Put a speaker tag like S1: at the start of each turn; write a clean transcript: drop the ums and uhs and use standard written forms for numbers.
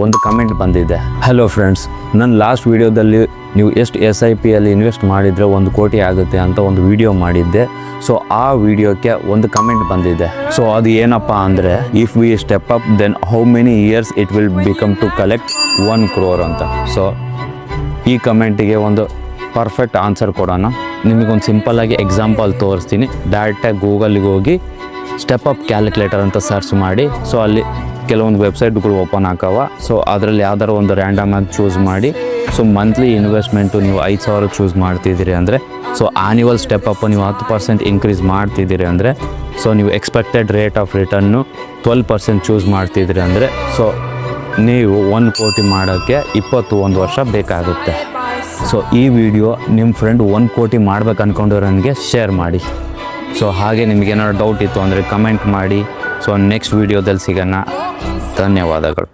S1: ಒಂದು ಕಮೆಂಟ್ ಬಂದಿದೆ. Hello friends, ನನ್ನ ಲಾಸ್ಟ್ ವಿಡಿಯೋದಲ್ಲಿ ನೀವು ಎಷ್ಟು SIPಯಲ್ಲಿ ಇನ್ವೆಸ್ಟ್ ಮಾಡಿದರೆ 1 ಕೋಟಿ ಆಗುತ್ತೆ ಅಂತ ಒಂದು ವಿಡಿಯೋ ಮಾಡಿದ್ದೆ. ಸೊ ಆ ವಿಡಿಯೋಕ್ಕೆ ಒಂದು ಕಮೆಂಟ್ ಬಂದಿದೆ. ಸೊ ಅದು ಏನಪ್ಪ ಅಂದರೆ, if we step up then how many years it will become to collect 1 crore ಅಂತ. ಸೊ ಈ ಕಮೆಂಟಿಗೆ ಒಂದು ಪರ್ಫೆಕ್ಟ್ ಆನ್ಸರ್ ಕೊಡೋಣ. ನಿಮಗೊಂದು ಸಿಂಪಲ್ಲಾಗಿ ಎಕ್ಸಾಂಪಲ್ ತೋರಿಸ್ತೀನಿ. ಡೈರೆಕ್ಟಾಗಿ ಗೂಗಲ್ಗೆ ಹೋಗಿ ಸ್ಟೆಪ್ ಅಪ್ ಕ್ಯಾಲ್ಕುಲೇಟರ್ ಅಂತ ಸರ್ಚ್ ಮಾಡಿ. ಸೊ ಅಲ್ಲಿ ಕೆಲವೊಂದು ವೆಬ್ಸೈಟ್ಗಳು ಓಪನ್ ಆಕವ. ಸೊ ಅದರಲ್ಲಿ ಯಾವ್ದಾರು ಒಂದು ರ್ಯಾಂಡಮ್ ಆಗಿ ಚೂಸ್ ಮಾಡಿ. ಸೊ ಮಂತ್ಲಿ ಇನ್ವೆಸ್ಟ್ಮೆಂಟು ನೀವು 5,000 ಚೂಸ್ ಮಾಡ್ತಿದ್ದೀರಿ ಅಂದರೆ, ಸೊ ಆ್ಯನ್ಯುವಲ್ ಸ್ಟೆಪ್ ಅಪ್ ನೀವು 10% ಇನ್ಕ್ರೀಸ್ ಮಾಡ್ತಿದ್ದೀರಿ ಅಂದರೆ, ಸೊ ನೀವು expected rate of return 12% choose ಮಾಡ್ತಿದ್ದೀರಿ ಅಂದರೆ, ಸೊ ನೀವು 1 ಕೋಟಿ ಮಾಡೋಕ್ಕೆ 21 ವರ್ಷ ಬೇಕಾಗುತ್ತೆ. ಸೊ ಈ ವಿಡಿಯೋ ನಿಮ್ಮ ಫ್ರೆಂಡ್ 1 ಕೋಟಿ ಮಾಡ್ಬೇಕು ಅಂದ್ಕೊಂಡಿರೋನಿಗೆ ಶೇರ್ ಮಾಡಿ. ಸೊ ಹಾಗೆ ನಿಮಗೇನಾದ್ರು ಡೌಟ್ ಇತ್ತು ಅಂದರೆ ಕಮೆಂಟ್ ಮಾಡಿ. ಸೊ ನೆಕ್ಸ್ಟ್ ವಿಡಿಯೋದಲ್ಲಿ ಸಿಗೋಣ. ಧನ್ಯವಾದಗಳು.